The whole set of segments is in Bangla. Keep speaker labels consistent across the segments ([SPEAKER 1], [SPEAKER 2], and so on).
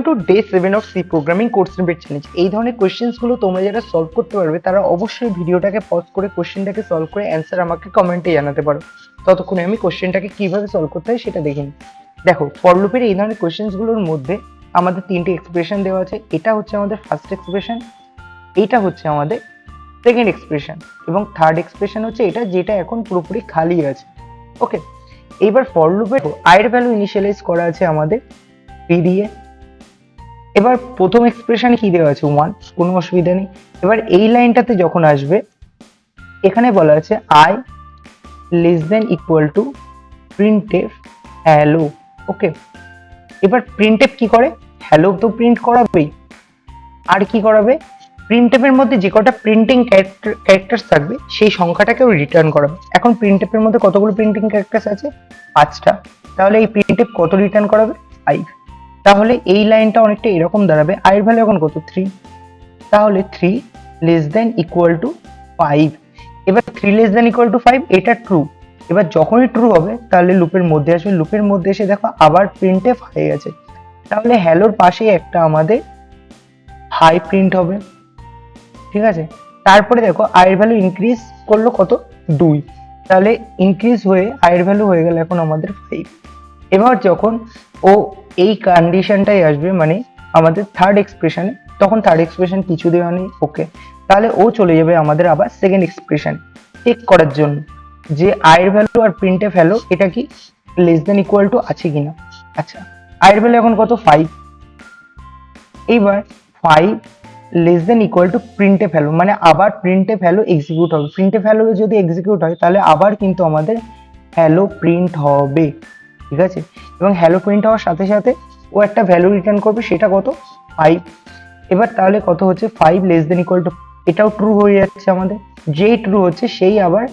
[SPEAKER 1] Two day 7 of C programming course repeat challenge. এই ধরনের কোশ্চেন্সগুলো তোমরা যারা সলভ করতে পারবে তারা অবশ্যই ভিডিওটাকে পজ করে কোশ্চেনটাকে সলভ করে অ্যান্সার আমাকে কমেন্টে জানাতে পারো। ততক্ষণে আমি কোশ্চেনটাকে কিভাবে সলভ করতে হয় সেটা দেখিনি। দেখো, ফর লুপের এই ধরনের কোশ্চেন্সগুলোর মধ্যে আমাদের তিনটে এক্সপ্রেশন দেওয়া আছে। এটা হচ্ছে আমাদের ফার্স্ট এক্সপ্রেশন, এইটা হচ্ছে আমাদের সেকেন্ড এক্সপ্রেশন এবং থার্ড এক্সপ্রেশন হচ্ছে এটা, যেটা এখন পুরোপুরি খালি আছে। ওকে, এইবার ফর লুপের আয়ের ভ্যালু ইনিশিয়ালাইজ করা আছে আমাদের পি দিয়ে। এবার প্রথম এক্সপ্রেশন কি দেওয়া আছে 1, কোনো অসুবিধা নেই। এবার এই লাইনটাতে যখন আসবে এখানে বলা আছে i less than equal to printf hello. Okay, এবার প্রিন্টএফ কি করে? হ্যালো তো প্রিন্ট করাবেই, আর কি করাবে? প্রিন্টএফের মধ্যে যে কটা প্রিন্টিং ক্যারেক্টার্স থাকবে সেই সংখ্যাটাকেও রিটার্ন করাবে। এখন প্রিন্টএফের মধ্যে কতগুলো প্রিন্টিং ক্যারেক্টার্স আছে? 5টা। তাহলে এই প্রিন্টএফ কত রিটার্ন করাবে? 5। তাহলে এই লাইনটা অনেকটা এরকম দাঁড়াবে, আয়ের ভ্যালু এখন কত? 3। তাহলে 3 লেস দেন ইকুয়াল টু 5। এবার 3 লেস দেন ইকুয়াল টু 5 এটা ট্রু। এবার যখনই ট্রু হবে তাহলে লুপের মধ্যে আসবে, লুপের মধ্যে এসে দেখো আবার প্রিন্টএফ হয়ে গেছে। তাহলে হ্যালোর পাশে একটা আমাদের হাই প্রিন্ট হবে, ঠিক আছে। তারপরে দেখো আয়ের ভ্যালু ইনক্রিজ করলো কত? 2। তাহলে ইনক্রিজ হয়ে আয়ের ভ্যালু হয়ে গেল এখন আমাদের 5। এবার যখন ও এই কন্ডিশনটাই আসবে, মানে আমাদের থার্ড এক্সপ্রেশনে, তখন থার্ড এক্সপ্রেশন কিছু দেওয়া নেই। ওকে, তাহলে ও চলে যাবে আমাদের আবার সেকেন্ড এক্সপ্রেশন চেক করার জন্য যে আয়ের ভ্যালু আর প্রিন্টএফ হ্যালো এটা কি লেস দেন ইকুয়াল টু আছে কিনা। আচ্ছা, আয়ের ভ্যালু এখন কত? 5। এইবার 5 less than equal to printf hello, মানে আবার প্রিন্টএফ হ্যালো এক্সিকিউট হবে। প্রিন্টএফ হ্যালো যদি এক্সিকিউট হয় তাহলে আবার কিন্তু আমাদের হ্যালো প্রিন্ট হবে, ঠিক আছে। এবং হ্যালো প্রিন্ট হওয়ার সাথে সাথে ও একটা ভ্যালু রিটার্ন করবে, সেটা কত? 5। এবার তাহলে কত হচ্ছে? 5 লেস দেন ইকুয়াল টু, এটাও ট্রু হয়ে যাচ্ছে আমাদের। যেই ট্রু হচ্ছে সেই আবার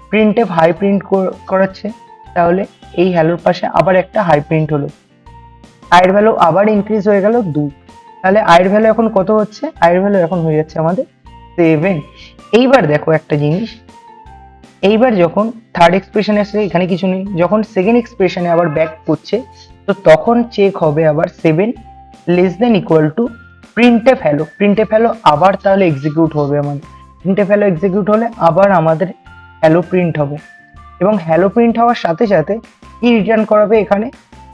[SPEAKER 1] প্রিন্টএফ হাই প্রিন্ট করাচ্ছে। তাহলে এই হ্যালোর পাশে আবার একটা হাই প্রিন্ট হলো, আয়ের ভ্যালু আবার ইনক্রিজ হয়ে গেল 2। তাহলে আয়ের ভ্যালু এখন কত হচ্ছে? আয়ের ভ্যালু এখন হয়ে যাচ্ছে আমাদের 7। এইবার দেখো একটা জিনিস, এইবার যখন থার্ড এক্সপ্রেশনে আসছে এখানে কিছু নেই, যখন সেকেন্ড এক্সপ্রেশনে আবার ব্যাক করছে তো তখন চেক হবে আবার 7 less than equal to printf hello. Printf hello আবার তাহলে এক্সিকিউট হবে আমাদের। প্রিন্টএফ হ্যালো এক্সিকিউট হলে আবার আমাদের হ্যালো প্রিন্ট হবে এবং হ্যালো প্রিন্ট হওয়ার সাথে সাথে কি রিটার্ন করাবে এখানে?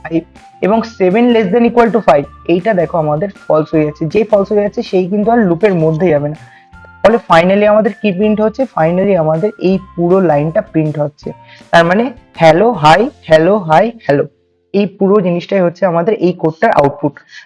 [SPEAKER 1] 5। এবং 7 লেস দেন ইকুয়াল টু 5 এইটা দেখো আমাদের ফলস হয়ে যাচ্ছে। যে ফলস হয়ে যাচ্ছে সেই কিন্তু আর লুপের মধ্যে যাবে না। তাহলে ফাইনালি আমাদের কি প্রিন্ট হচ্ছে? ফাইনালি আমাদের এই পুরো লাইনটা প্রিন্ট হচ্ছে। তার মানে hello hi hello hi hello, এই পুরো জিনিসটাই হচ্ছে আমাদের এই কোডটার আউটপুট।